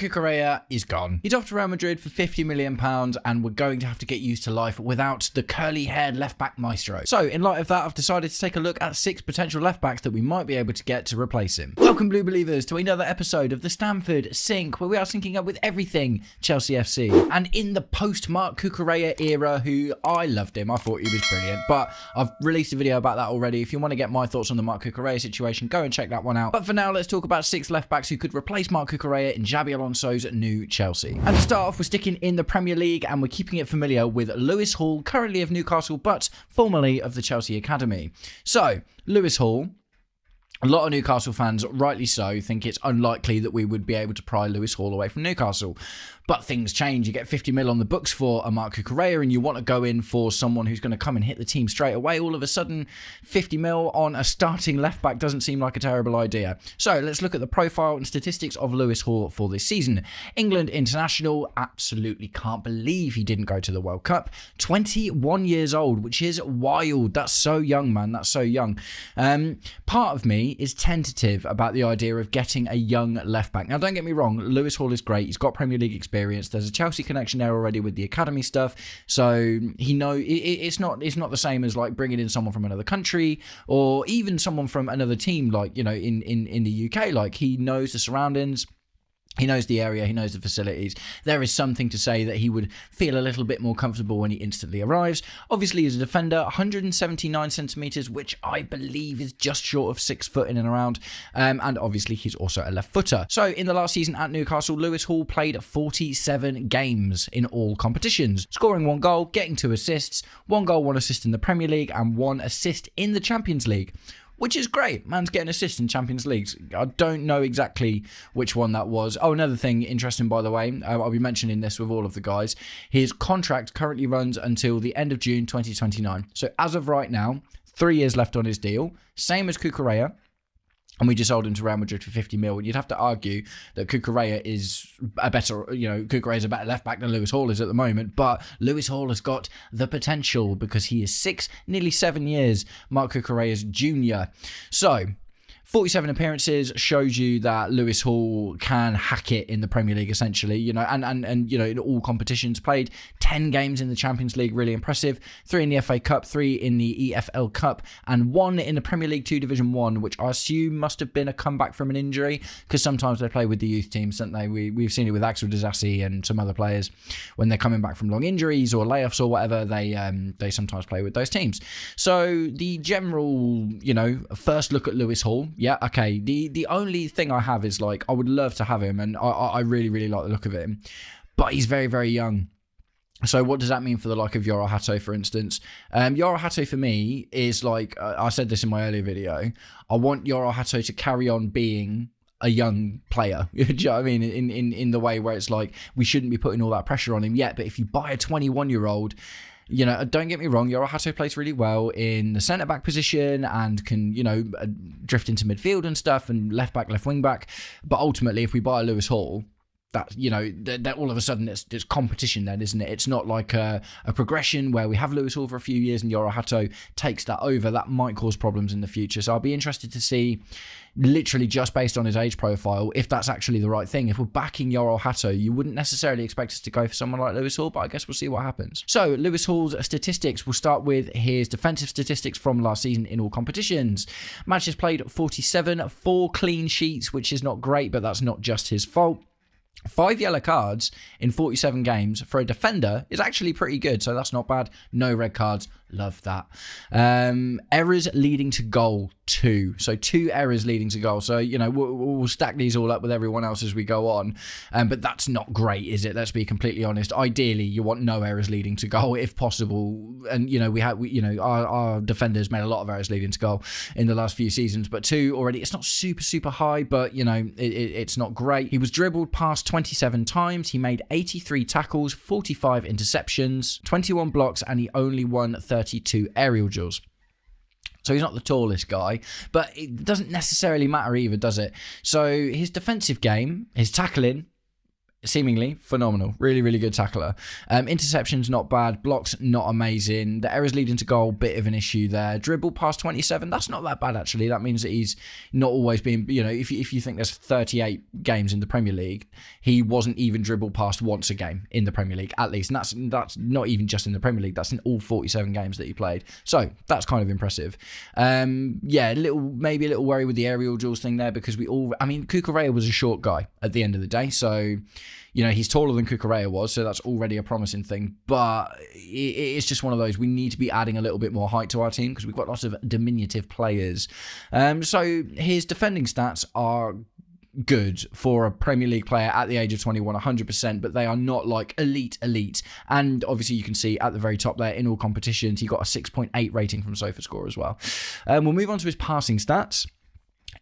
Cucurella is gone. He's off to Real Madrid for £50 million and we're going to have to get used to life without the curly-haired left-back maestro. So, in light of that, I've decided to take a look at 6 potential left-backs that we might be able to get to replace him. Welcome, Blue Believers, to another episode of the Stamford Sync, where we are syncing up with everything Chelsea FC. And in the post-Marc Cucurella era, who I loved him, I thought he was brilliant, but I've released a video about that already. If you want to get my thoughts on the Marc Cucurella situation, go and check that one out. But for now, let's talk about 6 left-backs who could replace Marc Cucurella in Xabi Alonso's new Chelsea. And to start off, we're sticking in the Premier League and we're keeping it familiar with Lewis Hall, currently of Newcastle, but formerly of the Chelsea Academy. So, Lewis Hall, a lot of Newcastle fans, rightly so, think it's unlikely that we would be able to pry Lewis Hall away from Newcastle. But things change. You get 50 mil on the books for a Marc Cucurella and you want to go in for someone who's going to come and hit the team straight away. All of a sudden, 50 mil on a starting left back doesn't seem like a terrible idea. So let's look at the profile and statistics of Lewis Hall for this season. England international, absolutely can't believe he didn't go to the World Cup. 21 years old, which is wild. That's so young, man. That's so young. Part of me is tentative about the idea of getting a young left back. Now, don't get me wrong. Lewis Hall is great. He's got Premier League experience. There's a Chelsea connection there already with the academy stuff, so he it's not the same as like bringing in someone from another country or even someone from another team, like, you know, in the UK. Like, he knows the surroundings. He knows the area, he knows the facilities. There is something to say that he would feel a little bit more comfortable when he instantly arrives. Obviously, as a defender, 179 centimetres, which I believe is just short of 6 foot in and around. And obviously, he's also a left footer. So, in the last season at Newcastle, Lewis Hall played 47 games in all competitions, scoring 1 goal, getting 2 assists, 1 goal, 1 assist in the Premier League, and 1 assist in the Champions League. Which is great. Man's getting assists in Champions Leagues. I don't know exactly which one that was. Oh, another thing interesting, by the way, I'll be mentioning this with all of the guys. His contract currently runs until the end of June 2029. So as of right now, 3 years left on his deal. Same as Cucurella. And we just sold him to Real Madrid for 50 mil. You'd have to argue that Cucurella is a better, Cucurella is a better left back than Lewis Hall is at the moment. But Lewis Hall has got the potential because he is 6, nearly 7 years Marc Cucurella's junior. So, 47 appearances shows you that Lewis Hall can hack it in the Premier League, essentially, and in all competitions. Played 10 games in the Champions League, really impressive. 3 in the FA Cup, 3 in the EFL Cup, and 1 in the Premier League 2 Division 1, which I assume must have been a comeback from an injury, because sometimes they play with the youth teams, don't they? We've seen it with Axel Disasi and some other players. When they're coming back from long injuries or layoffs or whatever, they sometimes play with those teams. So the general, first look at Lewis Hall, yeah, okay. The only thing I have is, like, I would love to have him, and I really, really like the look of him. But he's very, very young. So what does that mean for the like of Jorell Hato, for instance? Jorell Hato for me is like, I said this in my earlier video, I want Jorell Hato to carry on being a young player. Do you know what I mean? In the way where it's like, we shouldn't be putting all that pressure on him yet. But if you buy a 21-year-old, don't get me wrong, Jorell Hato plays really well in the centre-back position and can, drift into midfield and stuff, and left-back, left-wing-back. But ultimately, if we buy a Lewis Hall, that, that all of a sudden it's competition then, isn't it? It's not like a progression where we have Lewis Hall for a few years and Jorell Hato takes that over. That might cause problems in the future. So I'll be interested to see, literally just based on his age profile, if that's actually the right thing. If we're backing Jorell Hato, you wouldn't necessarily expect us to go for someone like Lewis Hall, but I guess we'll see what happens. So Lewis Hall's statistics, we'll start with his defensive statistics from last season in all competitions. Matches played 47, 4 clean sheets, which is not great, but that's not just his fault. 5 yellow cards in 47 games for a defender is actually pretty good, so that's not bad. No red cards. Love that. Errors leading to goal, 2. So 2 errors leading to goal. So, we'll stack these all up with everyone else as we go on. But that's not great, is it? Let's be completely honest. Ideally, you want no errors leading to goal if possible. And, our defenders made a lot of errors leading to goal in the last few seasons. But 2 already, it's not super, super high, but, it's not great. He was dribbled past 27 times. He made 83 tackles, 45 interceptions, 21 blocks, and he only won 32 aerial duels. So he's not the tallest guy, but it doesn't necessarily matter either, does it? So his defensive game, his tackling, seemingly phenomenal. Really, really good tackler. Interceptions, not bad. Blocks, not amazing. The errors leading to goal, bit of an issue there. Dribble past 27, that's not that bad, actually. That means that he's not always been, if you think there's 38 games in the Premier League, he wasn't even dribbled past once a game in the Premier League, at least. And that's not even just in the Premier League. That's in all 47 games that he played. So that's kind of impressive. Maybe a little worry with the aerial duels thing there, because Cucurella was a short guy at the end of the day. So, he's taller than Cucurella was, so that's already a promising thing. But it's just one of those. We need to be adding a little bit more height to our team because we've got lots of diminutive players. So his defending stats are good for a Premier League player at the age of 21, 100%, but they are not like elite. And obviously you can see at the very top there, in all competitions, he got a 6.8 rating from SofaScore as well. We'll move on to his passing stats.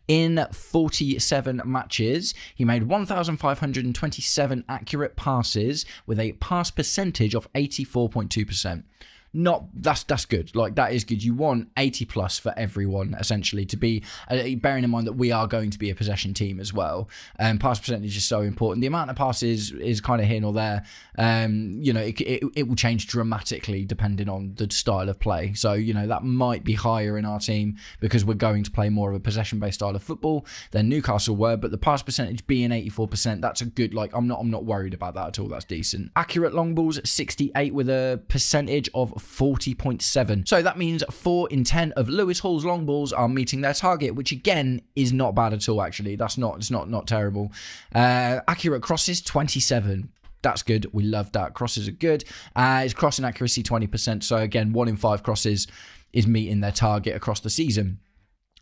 In 47 matches, he made 1,527 accurate passes with a pass percentage of 84.2%. That's good. Like, that is good. You want 80 plus for everyone, essentially, to be, bearing in mind that we are going to be a possession team as well. Pass percentage is so important. The amount of passes is kind of here nor there. It will change dramatically depending on the style of play. So, that might be higher in our team because we're going to play more of a possession-based style of football than Newcastle were. But the pass percentage being 84%, that's a good, I'm not worried about that at all. That's decent. Accurate long balls at 68 with a percentage of 40.7. So that means 4 in 10 of Lewis Hall's long balls are meeting their target, which again is not bad at all, actually. It's not terrible. Accurate crosses, 27. That's good. We love that. Crosses are good. His crossing accuracy, 20%. So again, 1 in 5 crosses is meeting their target across the season.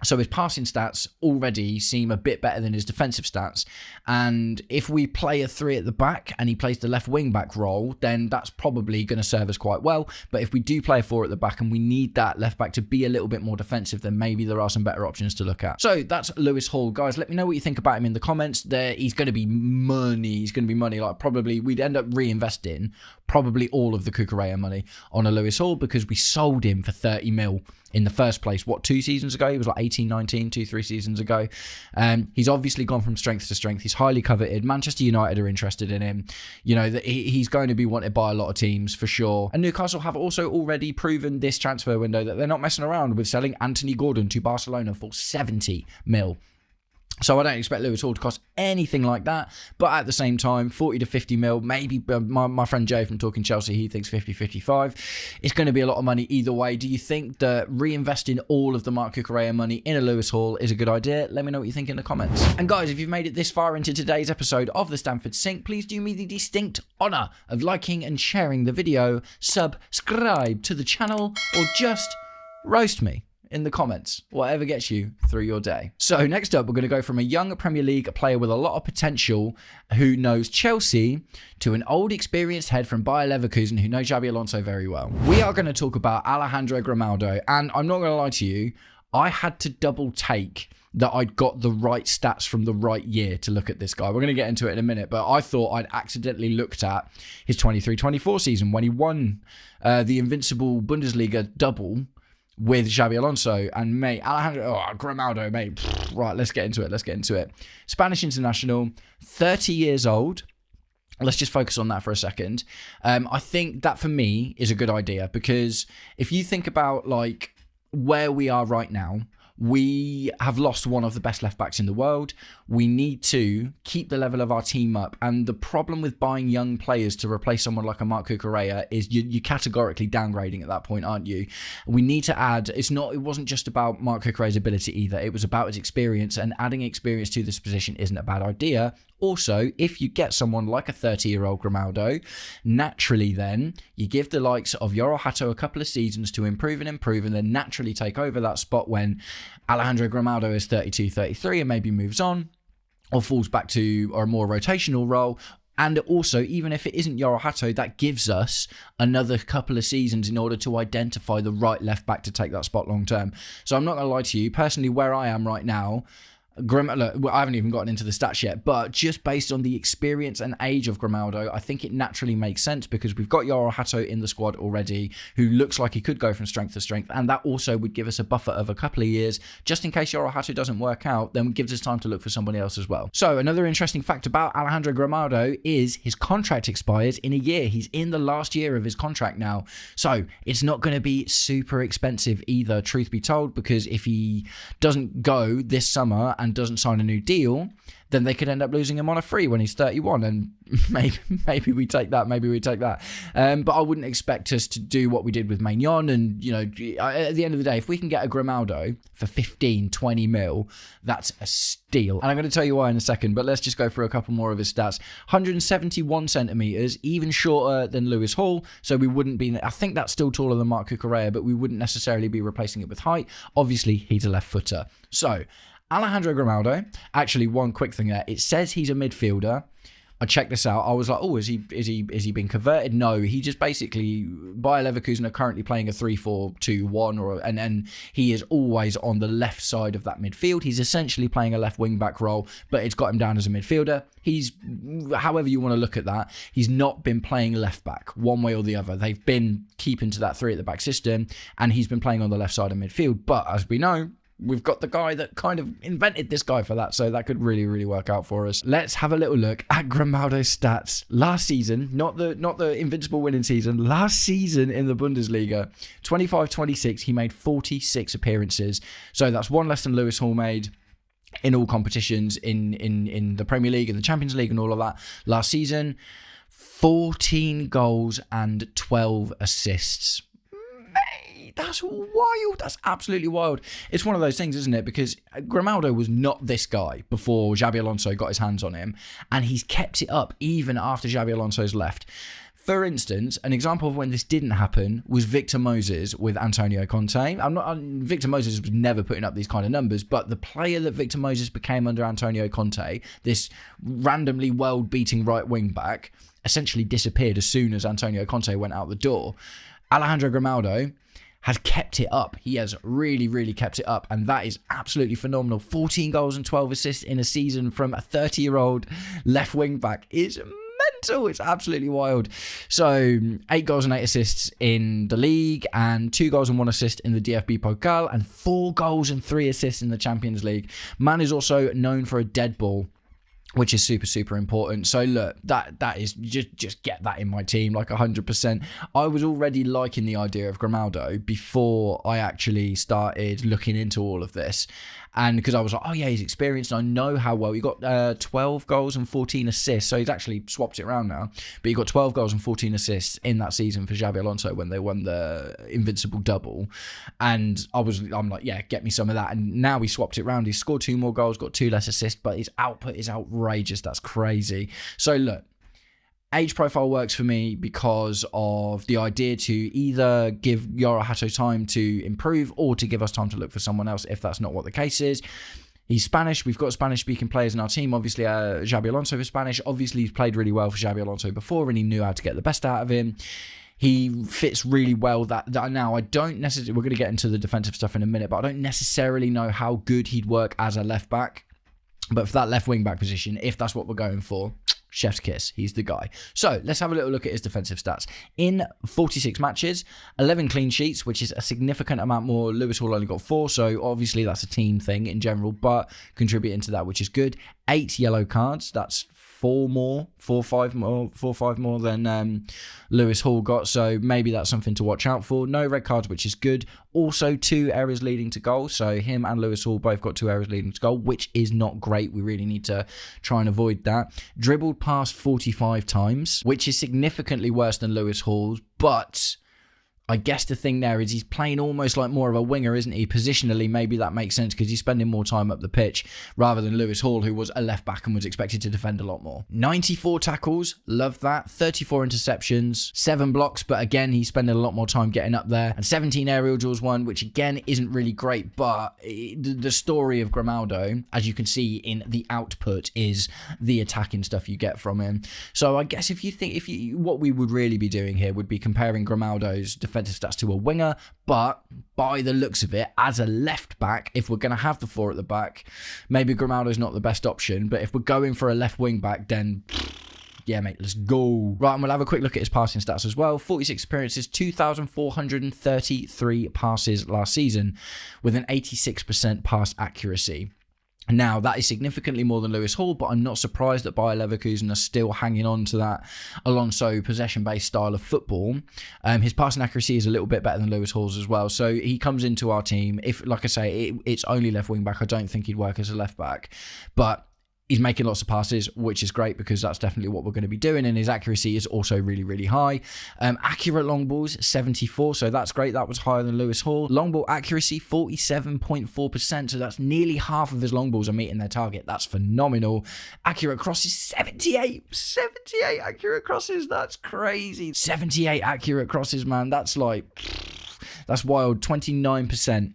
So his passing stats already seem a bit better than his defensive stats. And if we play a 3 at the back and he plays the left wing back role, then that's probably going to serve us quite well. But if we do play a 4 at the back and we need that left back to be a little bit more defensive, then maybe there are some better options to look at. So that's Lewis Hall. Guys, let me know what you think about him in the comments. He's going to be money. Like, probably we'd end up reinvesting probably all of the Cucurella money on a Lewis Hall because we sold him for 30 mil in the first place. 2 seasons ago? He was like 18, 19, 2-3 seasons ago. He's obviously gone from strength to strength. He's highly coveted. Manchester United are interested in him. He's going to be wanted by a lot of teams for sure. And Newcastle have also already proven this transfer window that they're not messing around with selling Anthony Gordon to Barcelona for 70 mil. So I don't expect Lewis Hall to cost anything like that. But at the same time, 40 to 50 mil, maybe my friend Joe from Talking Chelsea, he thinks 50, 55. It's going to be a lot of money either way. Do you think that reinvesting all of the Marc Cucurella money in a Lewis Hall is a good idea? Let me know what you think in the comments. And guys, if you've made it this far into today's episode of the Stamford Sync, please do me the distinct honour of liking and sharing the video, subscribe to the channel, or just roast me in the comments, whatever gets you through your day. So next up, we're going to go from a young Premier League player with a lot of potential who knows Chelsea to an old experienced head from Bayer Leverkusen who knows Xabi Alonso very well. We are going to talk about Alejandro Grimaldo, and I'm not going to lie to you, I had to double take that I'd got the right stats from the right year to look at this guy. We're going to get into it in a minute, but I thought I'd accidentally looked at his 23-24 season when he won the invincible Bundesliga double with Xabi Alonso. And mate, Grimaldo, mate. Right, let's get into it. Spanish international, 30 years old. Let's just focus on that for a second. I think that for me is a good idea because if you think about like where we are right now, we have lost one of the best left backs in the world. We need to keep the level of our team up. And the problem with buying young players to replace someone like a Marc Cucurella is you're categorically downgrading at that point, aren't you? We need to add, it wasn't just about Marc Cucurella's ability either. It was about his experience, and adding experience to this position isn't a bad idea. Also, if you get someone like a 30-year-old Grimaldo, naturally then you give the likes of Jorell Hato a couple of seasons to improve and then naturally take over that spot when Alejandro Grimaldo is 32, 33 and maybe moves on or falls back to a more rotational role. And also, even if it isn't Jorell Hato, that gives us another couple of seasons in order to identify the right left back to take that spot long term. So I'm not going to lie to you, personally, where I am right now, Look, I haven't even gotten into the stats yet, but just based on the experience and age of Grimaldo, I think it naturally makes sense because we've got Jorell Hato in the squad already, who looks like he could go from strength to strength, and that also would give us a buffer of a couple of years, just in case Jorell Hato doesn't work out, then it gives us time to look for somebody else as well. So another interesting fact about Alejandro Grimaldo is his contract expires in a year. He's in the last year of his contract now, so it's not going to be super expensive either, truth be told, because if he doesn't go this summer and doesn't sign a new deal, then they could end up losing him on a free when he's 31, and maybe we take that, but I wouldn't expect us to do what we did with Maignan, and at the end of the day, if we can get a Grimaldo for 15-20 mil, that's a steal. And I'm going to tell you why in a second, but let's just go through a couple more of his stats. 171 centimeters, even shorter than Lewis Hall, so we wouldn't be, I think that's still taller than Marc Cucurella, but we wouldn't necessarily be replacing it with height. Obviously, he's a left footer. So Alejandro Grimaldo, actually one quick thing there, it says he's a midfielder. I checked this out. I was like, oh, is he been converted? No, he just basically, Bayer Leverkusen are currently playing a 3-4-2-1, and he is always on the left side of that midfield. He's essentially playing a left wing back role, but it's got him down as a midfielder. He's, however you want to look at that, he's not been playing left back one way or the other. They've been keeping to that 3 at the back system, and he's been playing on the left side of midfield. But as we know, we've got the guy that kind of invented this guy for that, so that could really, really work out for us. Let's have a little look at Grimaldo's stats last season, not the invincible winning season, last season in the Bundesliga. 25-26, he made 46 appearances, so that's one less than Lewis Hall made in all competitions in the Premier League and the Champions League and all of that last season. 14 goals and 12 assists. That's wild. That's absolutely wild. It's one of those things, isn't it? Because Grimaldo was not this guy before Xabi Alonso got his hands on him, and he's kept it up even after Xabi Alonso's left. For instance, an example of when this didn't happen was Victor Moses with Antonio Conte. Victor Moses was never putting up these kind of numbers, but the player that Victor Moses became under Antonio Conte, this randomly world-beating right wing back, essentially disappeared as soon as Antonio Conte went out the door. Alejandro Grimaldo has kept it up. He has really, really kept it up, and that is absolutely phenomenal. 14 goals and 12 assists in a season from a 30-year-old left wing back is mental. It's absolutely wild. So 8 goals and 8 assists in the league, and 2 goals and 1 assist in the DFB Pokal, and 4 goals and 3 assists in the Champions League. Man is also known for a dead ball, which is super, super important. So look, that is just get that in my team, like 100%. I was already liking the idea of Grimaldo before I actually started looking into all of this. And because I was like, oh yeah, he's experienced, and I know how well. He got 12 goals and 14 assists, so he's actually swapped it around now. But he got 12 goals and 14 assists in that season for Xabi Alonso when they won the Invincible Double. And I'm like, yeah, get me some of that. And now he swapped it around. He scored 2 more goals, got 2 less assists, but his output is outrageous. That's crazy. So look, age profile works for me because of the idea to either give Jorell Hato time to improve or to give us time to look for someone else if that's not what the case is. He's Spanish. We've got Spanish-speaking players in our team. Obviously, Xabi Alonso is Spanish. Obviously, he's played really well for Xabi Alonso before, and he knew how to get the best out of him. He fits really well. That now, I don't necessarily... We're going to get into the defensive stuff in a minute, but I don't necessarily know how good he'd work as a left-back. But for that left wing-back position, if that's what we're going for, chef's kiss. He's the guy. So let's have a little look at his defensive stats. In 46 matches, 11 clean sheets, which is a significant amount more. Lewis Hall only got 4, so obviously that's a team thing in general, but contributing to that, which is good. 8 yellow cards. That's 4 or 5 more than Lewis Hall got, so maybe that's something to watch out for. No red cards, which is good. Also 2 errors leading to goal, so him and Lewis Hall both got 2 errors leading to goal, which is not great. We really need to try and avoid that. Dribbled past 45 times, which is significantly worse than Lewis Hall's, but I guess the thing there is he's playing almost like more of a winger, isn't he? Positionally, maybe that makes sense because he's spending more time up the pitch rather than Lewis Hall, who was a left back and was expected to defend a lot more. 94 tackles, love that. 34 interceptions, 7 blocks, but again, he's spending a lot more time getting up there. And 17 aerial duels won, which again isn't really great, but the story of Grimaldo, as you can see in the output, is the attacking stuff you get from him. So I guess what we would really be doing here would be comparing Grimaldo's defensive defensive stats to a winger, but by the looks of it, as a left back, if we're going to have the 4 at the back, maybe Grimaldo's not the best option, but if we're going for a left wing back, then yeah, mate, let's go. Right, and we'll have a quick look at his passing stats as well. 46 appearances, 2,433 passes last season with an 86% pass accuracy. Now, that is significantly more than Lewis Hall, but I'm not surprised that Bayer Leverkusen are still hanging on to that Alonso possession-based style of football. His passing accuracy is a little bit better than Lewis Hall's as well, so he comes into our team. If, like I say, it's only left wing-back, I don't think he'd work as a left-back, but he's making lots of passes, which is great because that's definitely what we're going to be doing. And his accuracy is also really, really high. Accurate long balls, 74. So that's great. That was higher than Lewis Hall. Long ball accuracy, 47.4%. So that's nearly half of his long balls are meeting their target. That's phenomenal. Accurate crosses, 78. 78 accurate crosses. That's crazy. 78 accurate crosses, man. That's wild. 29%.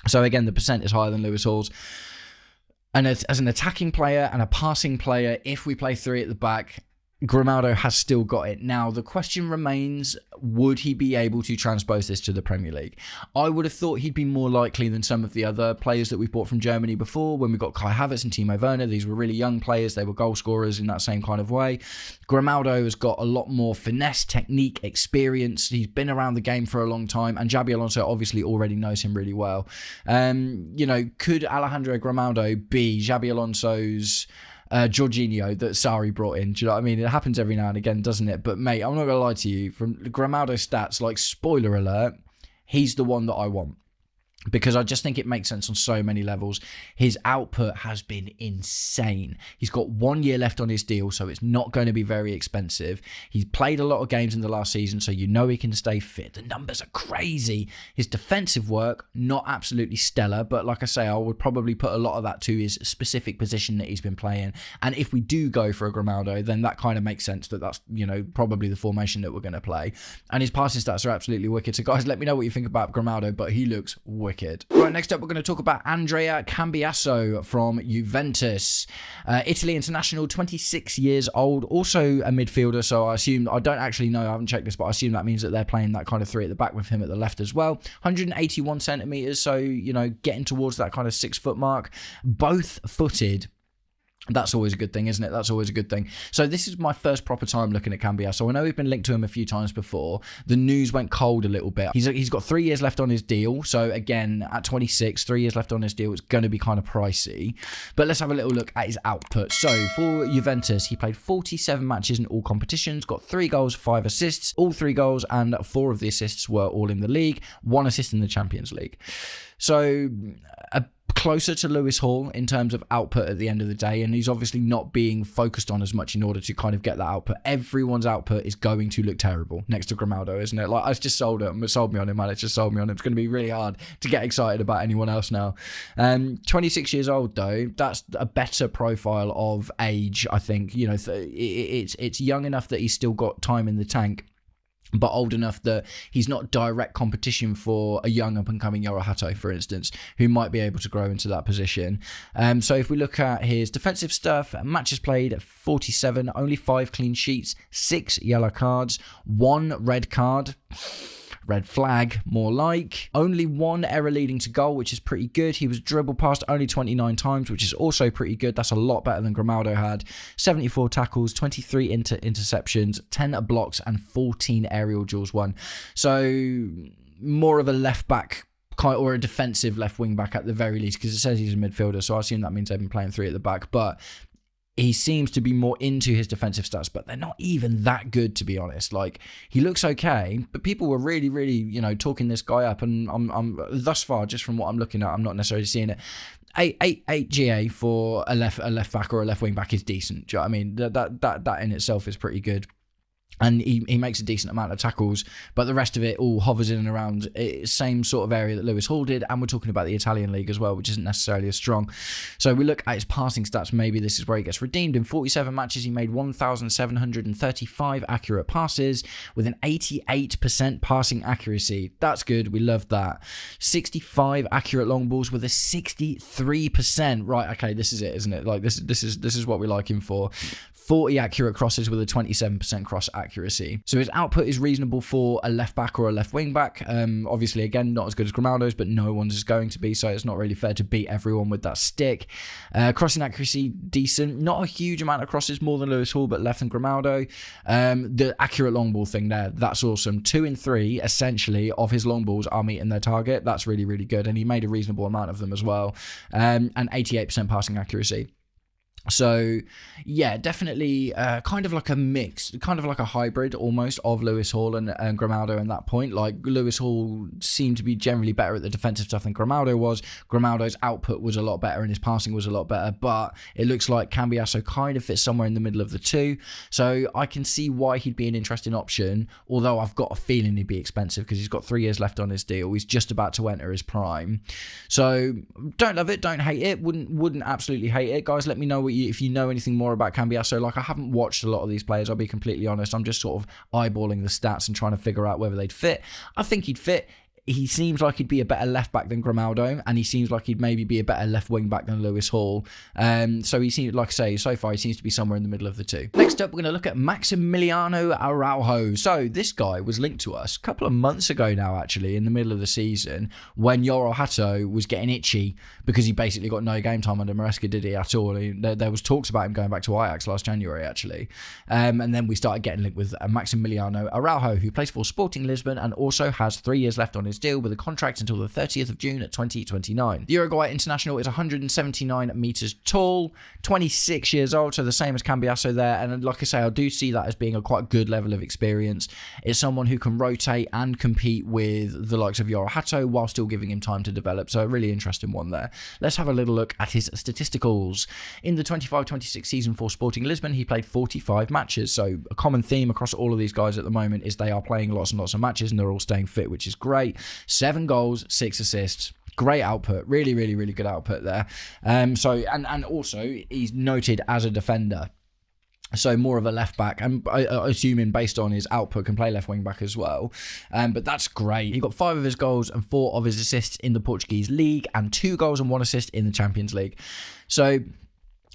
So again, the percent is higher than Lewis Hall's. And as an attacking player and a passing player, if we play 3 at the back, Grimaldo has still got it. Now, the question remains, would he be able to transpose this to the Premier League? I would have thought he'd be more likely than some of the other players that we've bought from Germany before. When we got Kai Havertz and Timo Werner, these were really young players. They were goal scorers in that same kind of way. Grimaldo has got a lot more finesse, technique, experience. He's been around the game for a long time, and Xabi Alonso obviously already knows him really well. Could Alejandro Grimaldo be Xabi Alonso's Jorginho that Sarri brought in? Do you know what I mean? It happens every now and again, doesn't it? But mate, I'm not gonna lie to you, from Grimaldo's stats, like, spoiler alert, he's the one that I want, because I just think it makes sense on so many levels. His output has been insane. He's got 1 year left on his deal, so it's not going to be very expensive. He's played a lot of games in the last season, so you know he can stay fit. The numbers are crazy. His defensive work, not absolutely stellar, but like I say, I would probably put a lot of that to his specific position that he's been playing. And if we do go for a Grimaldo, then that kind of makes sense that that's, probably the formation that we're going to play. And his passing stats are absolutely wicked. So guys, let me know what you think about Grimaldo, but he looks wicked. Right, next up we're going to talk about Andrea Cambiaso from Juventus. Italy international, 26 years old, also a midfielder, so I don't actually know, I haven't checked this, but I assume that means that they're playing that kind of 3 at the back with him at the left as well. 181 centimetres, so, getting towards that kind of 6 foot mark. Both footed. That's always a good thing, isn't it? That's always a good thing. So this is my first proper time looking at Cambiaso. I know we've been linked to him a few times before. The news went cold a little bit. He's got 3 years left on his deal. So again, at 26, 3 years left on his deal. It's going to be kind of pricey. But let's have a little look at his output. So for Juventus, he played 47 matches in all competitions, got 3 goals, 5 assists. All 3 goals and 4 of the assists were all in the league. 1 assist in the Champions League. So closer to Lewis Hall in terms of output at the end of the day, and he's obviously not being focused on as much in order to kind of get that output. Everyone's output is going to look terrible next to Grimaldo, isn't it? Like, it's just sold me on him, man. It's just sold me on him. It's going to be really hard to get excited about anyone else now. 26 years old though, that's a better profile of age, I think. It's young enough that he's still got time in the tank, but old enough that he's not direct competition for a young up-and-coming Jorell Hato, for instance, who might be able to grow into that position. So if we look at his defensive stuff, matches played 47, only 5 clean sheets, 6 yellow cards, 1 red card. Red flag, more like. Only 1 error leading to goal, which is pretty good. He was dribbled past only 29 times, which is also pretty good. That's a lot better than Grimaldo had. 74 tackles, 23 interceptions, 10 blocks, and 14 aerial duels won. So more of a left back or a defensive left wing back at the very least, because it says he's a midfielder, so I assume that means they've been playing 3 at the back. But he seems to be more into his defensive stats, but they're not even that good, to be honest. Like, he looks okay, but people were really, really, talking this guy up, and I'm thus far, just from what I'm looking at, I'm not necessarily seeing it. 8 GA for a left back or a left wing back is decent. Do you know what I mean? That in itself is pretty good. And he makes a decent amount of tackles, but the rest of it all hovers in and around same sort of area that Lewis Hall did. And we're talking about the Italian league as well, which isn't necessarily as strong. So we look at his passing stats. Maybe this is where he gets redeemed. In 47 matches, he made 1,735 accurate passes with an 88% passing accuracy. That's good. We love that. 65 accurate long balls with a 63%. Right. Okay. This is it, isn't it? Like, this is what we like him for. 40 accurate crosses with a 27% cross accuracy. So his output is reasonable for a left back or a left wing back. Obviously, again, not as good as Grimaldo's, but no one's is going to be, so it's not really fair to beat everyone with that stick. Crossing accuracy, decent. Not a huge amount of crosses, more than Lewis Hall, but less than Grimaldo. The accurate long ball thing there, that's awesome. 2 in 3, essentially, of his long balls are meeting their target. That's really, really good, and he made a reasonable amount of them as well. And 88% passing accuracy. So, yeah, definitely kind of like a mix, kind of like a hybrid almost of Lewis Hall and Grimaldo in that point. Like, Lewis Hall seemed to be generally better at the defensive stuff than Grimaldo was. Grimaldo's output was a lot better and his passing was a lot better, but it looks like Cambiaso kind of fits somewhere in the middle of the two. So I can see why he'd be an interesting option, although I've got a feeling he'd be expensive because he's got 3 years left on his deal. He's just about to enter his prime. So don't love it, don't hate it. Wouldn't absolutely hate it. Guys, let me know if you know anything more about Cambiaso. Like, I haven't watched a lot of these players, I'll be completely honest. I'm just sort of eyeballing the stats and trying to figure out whether they'd fit. I think he'd fit. He seems like he'd be a better left back than Grimaldo, and he seems like he'd maybe be a better left wing back than Lewis Hall. So he seems, like I say, so far he seems to be somewhere in the middle of the two. Next up, we're going to look at Maximiliano Araujo. So this guy was linked to us a couple of months ago now, actually, in the middle of the season, when Jorell Hato was getting itchy because he basically got no game time under Maresca, did he, at all? There was talks about him going back to Ajax last January, actually. And then we started getting linked with Maximiliano Araujo, who plays for Sporting Lisbon and also has 3 years left on his deal with a contract until the 30th of June 2029. The Uruguay international is 179 meters tall, 26 years old, so the same as Cambiaso there. And like I say, I do see that as being a quite good level of experience. It's someone who can rotate and compete with the likes of Jorell Hato while still giving him time to develop. So a really interesting one there. Let's have a little look at his statisticals. In the 25-26 season for Sporting Lisbon, he played 45 matches. So a common theme across all of these guys at the moment is they are playing lots and lots of matches and they're all staying fit, which is great. 7 goals, 6 assists. Great output. Really, really, really good output there. And also he's noted as a defender. So more of a left back, and assuming based on his output can play left wing back as well. But that's great. He got 5 of his goals and 4 of his assists in the Portuguese league and 2 goals and 1 assist in the Champions League. So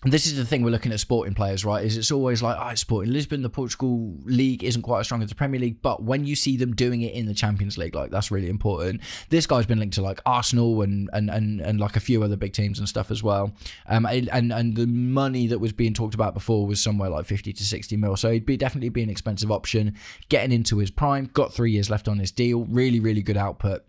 this is the thing we're looking at sporting players, right? Is it's always like, it's Sporting Lisbon, the Portugal league isn't quite as strong as the Premier League, but when you see them doing it in the Champions League, like, that's really important. This guy's been linked to like Arsenal and like a few other big teams and stuff as well. And the money that was being talked about before was somewhere like 50 to 60 mil. So he'd definitely be an expensive option. Getting into his prime, got 3 years left on his deal. Really, really good output.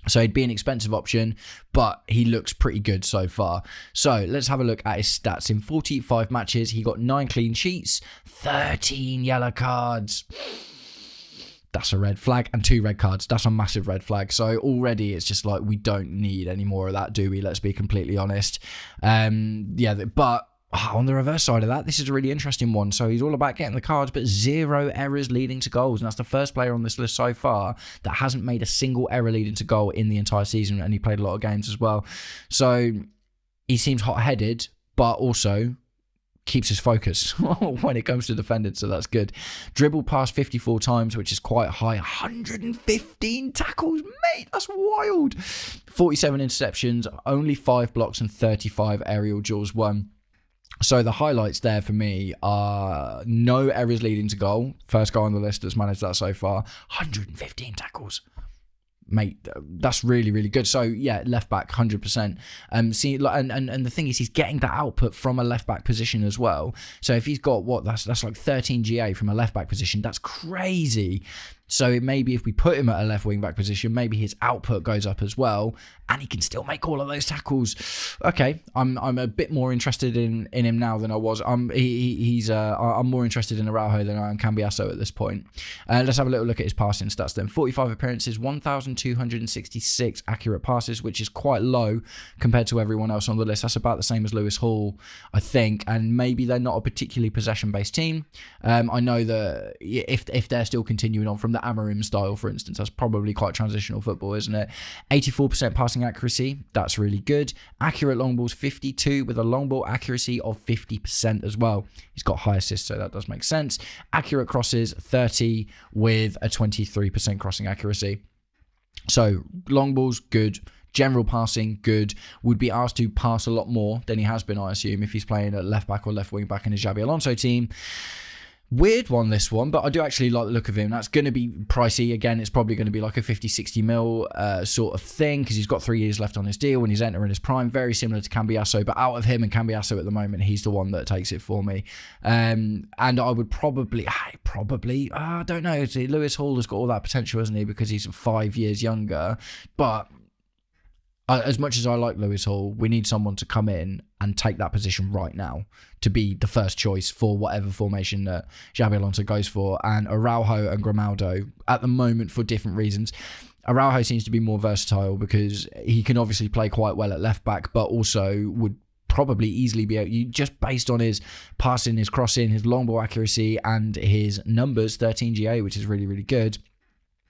So he'd be an expensive option, but he looks pretty good so far. So let's have a look at his stats. In 45 matches, he got 9 clean sheets, 13 yellow cards. That's a red flag, and 2 red cards. That's a massive red flag. So already it's just like, we don't need any more of that, do we? Let's be completely honest. But on the reverse side of that, this is a really interesting one. So he's all about getting the cards, but 0 errors leading to goals. And that's the first player on this list so far that hasn't made a single error leading to goal in the entire season. And he played a lot of games as well. So he seems hot-headed, but also keeps his focus when it comes to defending. So that's good. Dribbled past 54 times, which is quite high. 115 tackles, mate. That's wild. 47 interceptions, only 5 blocks and 35 aerial duels won. So the highlights there for me are no errors leading to goal. First guy on the list that's managed that so far. 115 tackles. Mate, that's really, really good. So yeah, left back, 100%. And the thing is, he's getting that output from a left back position as well. So if he's got that's like 13 GA from a left back position, that's crazy. So maybe if we put him at a left wing back position, maybe his output goes up as well, and he can still make all of those tackles. Okay, I'm a bit more interested in him now than I was. I'm more interested in Araujo than I am Cambiaso at this point. Let's have a little look at his passing stats then. 45 appearances, 1,266 accurate passes, which is quite low compared to everyone else on the list. That's about the same as Lewis Hall, I think, and maybe they're not a particularly possession-based team. I know that if they're still continuing on from the Amorim style, for instance, that's probably quite transitional football, isn't it? 84% passing accuracy, that's really good. Accurate long balls, 52, with a long ball accuracy of 50% as well. He's got high assists, so that does make sense. Accurate crosses, 30, with a 23% crossing accuracy. So long balls, good. General passing, good. Would be asked to pass a lot more than he has been, I assume, if he's playing at left back or left wing back in his Xabi Alonso team. Weird one, this one, but I do actually like the look of him. That's going to be pricey. Again, it's probably going to be like a 50-60 mil sort of thing, because he's got 3 years left on his deal when he's entering his prime. Very similar to Cambiaso, but out of him and Cambiaso at the moment, he's the one that takes it for me. And I would probably, I don't know. Lewis Hall has got all that potential, hasn't he? Because he's 5 years younger. But as much as I like Lewis Hall, we need someone to come in and take that position right now to be the first choice for whatever formation that Xabi Alonso goes for. And Araujo and Grimaldo, at the moment, for different reasons. Araujo seems to be more versatile because he can obviously play quite well at left back, but also would probably easily be able, just based on his passing, his crossing, his long ball accuracy, and his numbers, 13 GA, which is really, really good.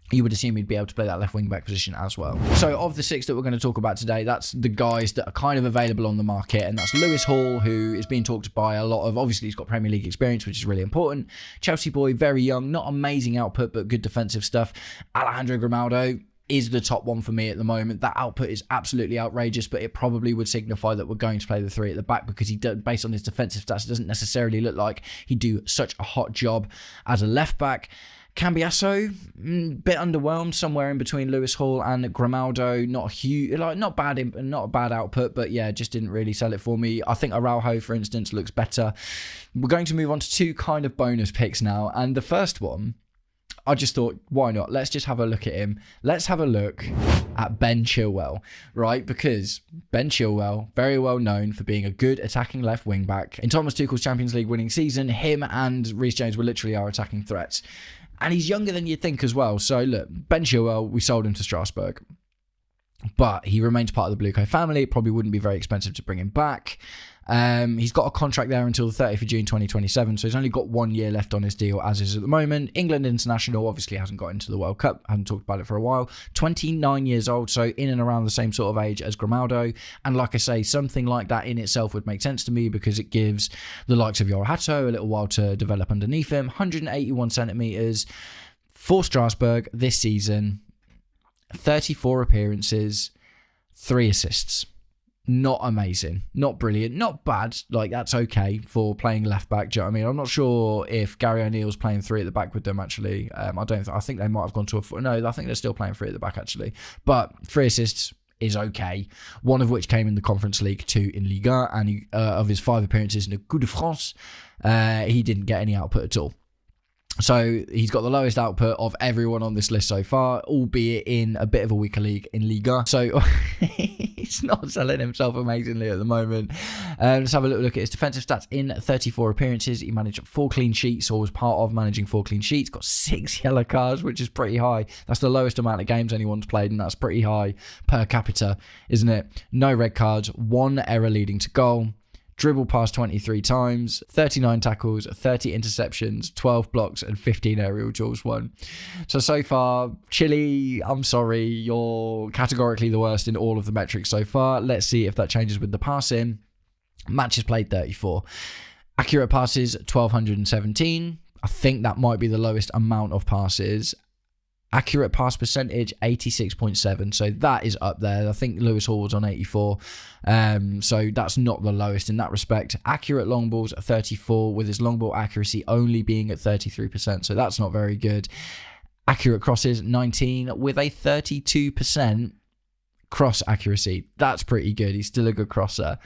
You would assume he'd be able to play that left wing back position as well. So of the 6 that we're going to talk about today, that's the guys that are kind of available on the market. And that's Lewis Hall, who is being talked by a lot of, obviously he's got Premier League experience, which is really important. Chelsea boy, very young, not amazing output, but good defensive stuff. Alejandro Grimaldo is the top one for me at the moment. That output is absolutely outrageous, but it probably would signify that we're going to play the 3 at the back, because he does, based on his defensive stats, it doesn't necessarily look like he'd do such a hot job as a left back. Cambiaso, bit underwhelmed, somewhere in between Lewis Hall and Grimaldo. Not huge, not a bad output, but yeah, just didn't really sell it for me. I think Araujo, for instance, looks better. We're going to move on to 2 kind of bonus picks now, and the first one, I just thought, why not? Let's just have a look at him. Let's have a look at Ben Chillwell, right? Because Ben Chillwell, very well known for being a good attacking left wing back. In Thomas Tuchel's Champions League winning season, him and Reece James were literally our attacking threats. And he's younger than you'd think as well. So look, Ben Chillwell, we sold him to Strasbourg, but he remains part of the Blueco family. It probably wouldn't be very expensive to bring him back. He's got a contract there until the 30th of June 2027, so he's only got 1 year left on his deal as is at the moment. England international, obviously hasn't got into the World Cup, haven't talked about it for a while. 29 years old, so in and around the same sort of age as Grimaldo. And like I say, something like that in itself would make sense to me, because it gives the likes of Jorell Hato a little while to develop underneath him. 181 centimetres for Strasbourg this season, 34 appearances, 3 assists. Not amazing, not brilliant, not bad. Like, that's okay for playing left back. Do you know what I mean? I'm not sure if Gary O'Neill's playing 3 at the back with them, actually. I think they might have gone to no, I think they're still playing 3 at the back, actually. But 3 assists is okay. 1 of which came in the Conference League, 2 in Ligue 1, and of his 5 appearances in the Coupe de France, he didn't get any output at all. So he's got the lowest output of everyone on this list so far, albeit in a bit of a weaker league in Liga. So he's not selling himself amazingly at the moment. Let's have a little look at his defensive stats. In 34 appearances, he managed 4 clean sheets, or was part of managing 4 clean sheets. Got 6 yellow cards, which is pretty high. That's the lowest amount of games anyone's played, and that's pretty high per capita, isn't it? No red cards, 1 error leading to goal. Dribble past 23 times, 39 tackles, 30 interceptions, 12 blocks, and 15 aerial duels won. So far, Chile, I'm sorry, you're categorically the worst in all of the metrics so far. Let's see if that changes with the passing. Matches played, 34. Accurate passes, 1,217. I think that might be the lowest amount of passes. Accurate pass percentage, 86.7. So that is up there. I think Lewis Hall was on 84. So that's not the lowest in that respect. Accurate long balls, 34, with his long ball accuracy only being at 33%. So that's not very good. Accurate crosses, 19, with a 32% cross accuracy. That's pretty good. He's still a good crosser.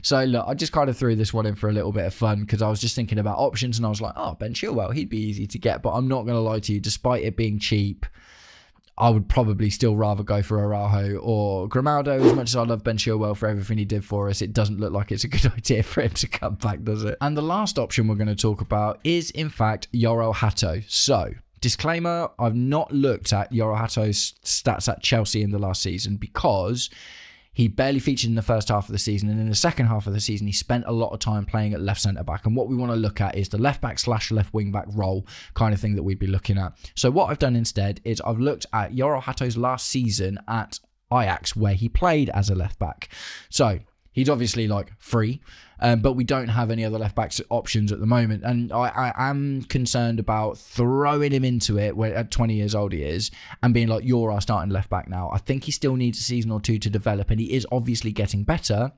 So look, I just kind of threw this one in for a little bit of fun, because I was just thinking about options, and I was like, oh, Ben Chillwell, he'd be easy to get. But I'm not going to lie to you, despite it being cheap, I would probably still rather go for Araujo or Grimaldo. As much as I love Ben Chillwell for everything he did for us, it doesn't look like it's a good idea for him to come back, does it? And the last option we're going to talk about is, in fact, Jorell Hato. So, disclaimer, I've not looked at Jorell Hato's stats at Chelsea in the last season, because he barely featured in the first half of the season, and in the second half of the season he spent a lot of time playing at left centre back. And what we want to look at is the left back / left wing back role kind of thing that we'd be looking at. So what I've done instead is I've looked at Jorell Hato's last season at Ajax, where he played as a left back. So He's obviously like free, but we don't have any other left back options at the moment. And I am concerned about throwing him into it where at 20 years old he is and being like, you're our starting left back now. I think he still needs a season or two to develop, and he is obviously getting better.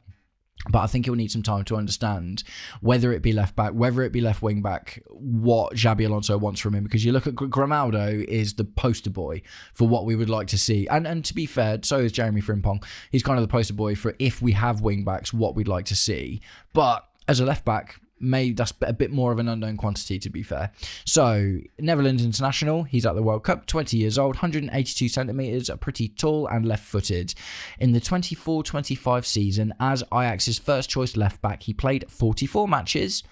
But I think he'll need some time to understand whether it be left back, whether it be left wing back, what Xabi Alonso wants from him. Because you look at Grimaldo is the poster boy for what we would like to see. And to be fair, so is Jeremy Frimpong. He's kind of the poster boy for if we have wing backs, what we'd like to see. But as a left back, maybe that's a bit more of an unknown quantity, to be fair. So, Netherlands international, he's at the World Cup, 20 years old, 182 centimetres, pretty tall and left-footed. In the 24-25 season, as Ajax's first choice left back, he played 44 matches,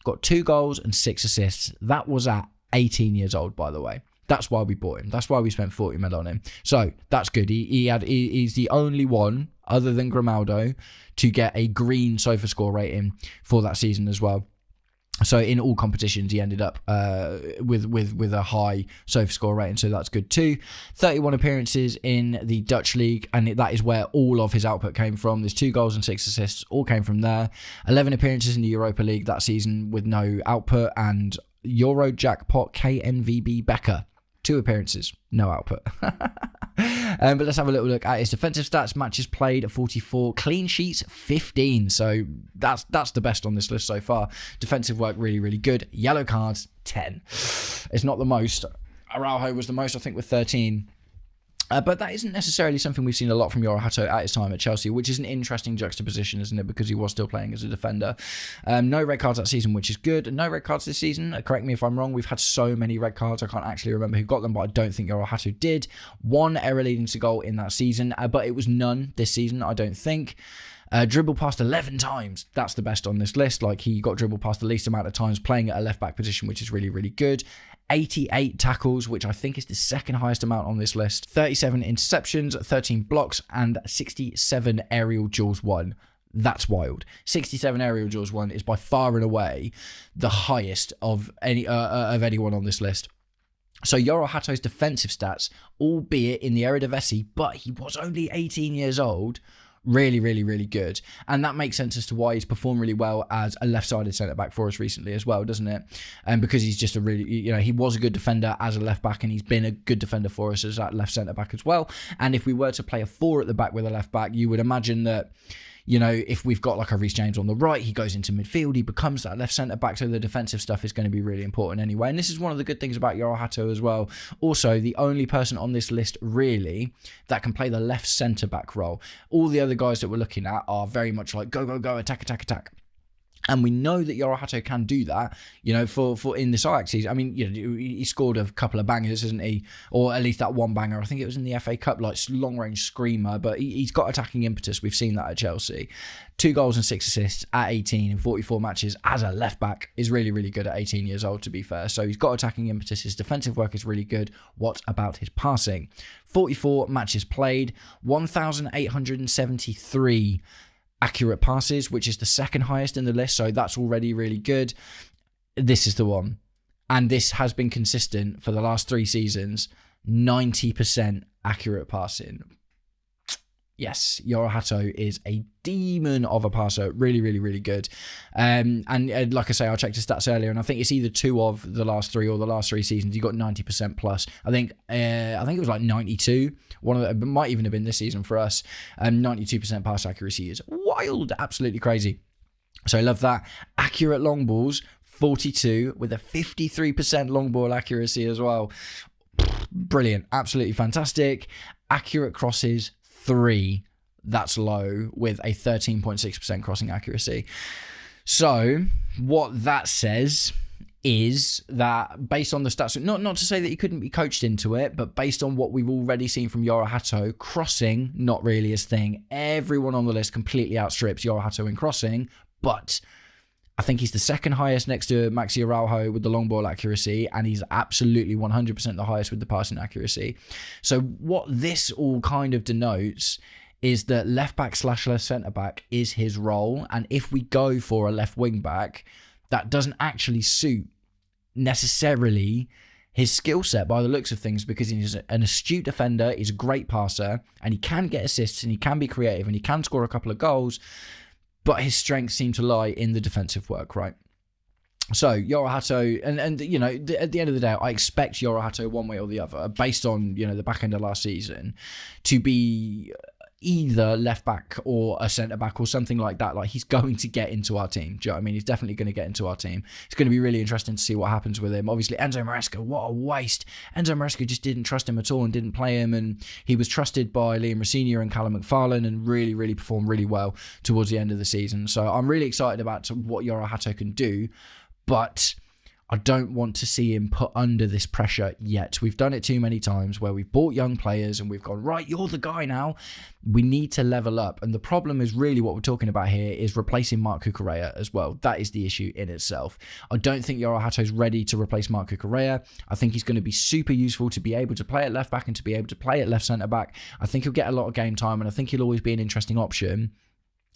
got 2 goals and 6 assists. That was at 18 years old, by the way. That's why we bought him. That's why we spent 40 mil on him. So, that's good. He's the only one, other than Grimaldo, to get a green sofa score rating for that season as well. So in all competitions, he ended up with a high sofa score rating, so that's good too. 31 appearances in the Dutch league, and that is where all of his output came from. There's 2 goals and 6 assists, all came from there. 11 appearances in the Europa League that season with no output, and Euro jackpot KNVB Becker. 2 appearances, no output. But let's have a little look at his defensive stats. Matches played 44, clean sheets 15. So that's the best on this list so far. Defensive work really, really good. Yellow cards 10. It's not the most. Araujo was the most, I think, with 13. But that isn't necessarily something we've seen a lot from Jorell Hato at his time at Chelsea, which is an interesting juxtaposition, isn't it? Because he was still playing as a defender. No red cards that season, which is good. No red cards this season. Correct me if I'm wrong. We've had so many red cards. I can't actually remember who got them, but I don't think Jorell Hato did. 1 error leading to goal in that season, but it was none this season, I don't think. Dribble past 11 times. That's the best on this list. Like, he got dribbled past the least amount of times playing at a left back position, which is really, really good. 88 tackles, which I think is the second highest amount on this list. 37 interceptions, 13 blocks, and 67 aerial duels won. That's wild. 67 aerial duels won is by far and away the highest of anyone on this list. So Jorell Hato's defensive stats, albeit in the Eredivisie, but he was only 18 years old, really, really, really good. And that makes sense as to why he's performed really well as a left-sided centre-back for us recently as well, doesn't it? And because he's just a really, he was a good defender as a left-back, and he's been a good defender for us as that left centre-back as well. And if we were to play a 4 at the back with a left-back, you would imagine that, if we've got like a Reece James on the right, he goes into midfield, he becomes that left centre-back, so the defensive stuff is going to be really important anyway. And this is one of the good things about Jorell Hato as well. Also, the only person on this list, really, that can play the left centre-back role. All the other guys that we're looking at are very much like, go, go, go, attack, attack, attack. And we know that Jorell Hato can do that, for in this Ajax season. I mean, he scored a couple of bangers, isn't he? Or at least that one banger. I think it was in the FA Cup, like long-range screamer. But he's got attacking impetus. We've seen that at Chelsea. 2 goals and 6 assists at 18 in 44 matches as a left-back is really, really good at 18 years old, to be fair. So he's got attacking impetus. His defensive work is really good. What about his passing? 44 matches played, 1,873 accurate passes, which is the second highest in the list, so that's already really good. This is the one, and this has been consistent for the last 3 seasons. 90% accurate passing. Yes, Jorell Hato is a demon of a passer. Really, really, really good. And like I say, I checked his stats earlier, and I think it's either 2 of the last 3 or the last 3 seasons. He got 90% plus. I think it was like 92. One of them might even have been this season for us. 92% pass accuracy is wild, absolutely crazy. So I love that. Accurate long balls, 42, with a 53% long ball accuracy as well. Brilliant, absolutely fantastic. Accurate crosses, 3. That's low, with a 13.6% crossing accuracy. So what that says is that based on the stats, not to say that he couldn't be coached into it, but based on what we've already seen from Jorell Hato, crossing, not really his thing. Everyone on the list completely outstrips Jorell Hato in crossing, but I think he's the second highest next to Maxi Araujo with the long ball accuracy, and he's absolutely 100% the highest with the passing accuracy. So what this all kind of denotes is that left back / left centre back is his role, and if we go for a left wing back, that doesn't actually suit necessarily his skill set by the looks of things, because he's an astute defender, he's a great passer, and he can get assists, and he can be creative, and he can score a couple of goals. but his strengths seem to lie in the defensive work, right? So Jorell Hato, and you know, at the end of the day, I expect Jorell Hato one way or the other, based on, you know, the back end of last season, to be either left back or a centre back or something like that. Like, he's going to get into our team. Do you know what I mean? He's definitely going to get into our team. It's going to be really interesting to see what happens with him. Obviously, Enzo Maresca, what a waste. Enzo Maresca just didn't trust him at all and didn't play him, and he was trusted by Liam Rosenior and Callum McFarlane and really performed really well towards the end of the season. So I'm really excited about what Jorell Hato can do, but I don't want to see him put under this pressure yet. We've done it too many times where we've bought young players and we've gone, right, you're the guy now. We need to level up. And the problem is really what we're talking about here is replacing Marc Cucurella as well. That is the issue in itself. I don't think Jorell Hato's ready to replace Marc Cucurella. I think he's going to be super useful to be able to play at left back and to be able to play at left centre back. I think he'll get a lot of game time, and I think he'll always be an interesting option.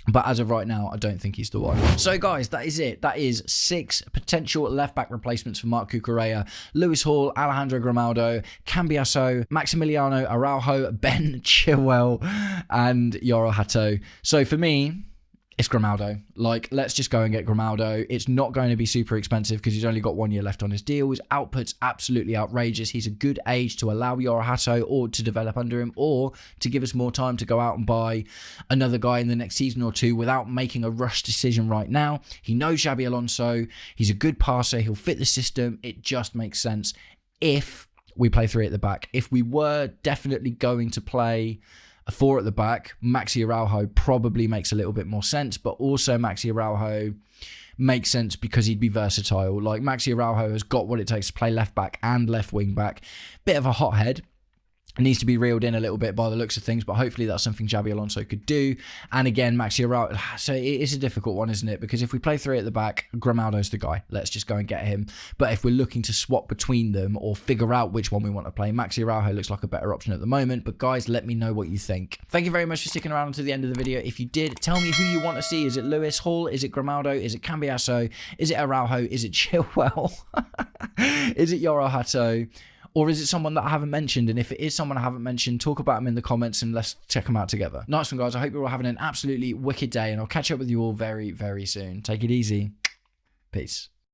But as of right now, I don't think he's the one. So guys, that is it. That is 6 potential left-back replacements for Marc Cucurella: Lewis Hall, Alejandro Grimaldo, Cambiaso, Maximiliano Araujo, Ben Chillwell, and Jorell Hato. So for me, it's Grimaldo. Like, let's just go and get Grimaldo. It's not going to be super expensive because he's only got 1 year left on his deal. His output's absolutely outrageous. He's a good age to allow Jorell Hato or to develop under him, or to give us more time to go out and buy another guy in the next season or two without making a rush decision right now. He knows Xabi Alonso. He's a good passer. He'll fit the system. It just makes sense if we play 3 at the back. If we were definitely going to play a 4 at the back, Maxi Araujo probably makes a little bit more sense, but also Maxi Araujo makes sense because he'd be versatile. Like, Maxi Araujo has got what it takes to play left back and left wing back. Bit of a hothead. Needs to be reeled in a little bit by the looks of things, but hopefully that's something Xabi Alonso could do. And again, Maxi Araujo, so it's a difficult one, isn't it? Because if we play 3 at the back, Grimaldo's the guy. Let's just go and get him. But if we're looking to swap between them or figure out which one we want to play, Maxi Araujo looks like a better option at the moment. But guys, let me know what you think. Thank you very much for sticking around to the end of the video. If you did, tell me who you want to see. Is it Lewis Hall? Is it Grimaldo? Is it Cambiaso? Is it Araujo? Is it Chillwell? Is it Jorell Hato? Or is it someone that I haven't mentioned? And if it is someone I haven't mentioned, talk about them in the comments and let's check them out together. Nice one, guys. I hope you're all having an absolutely wicked day, and I'll catch up with you all very, very soon. Take it easy. Peace.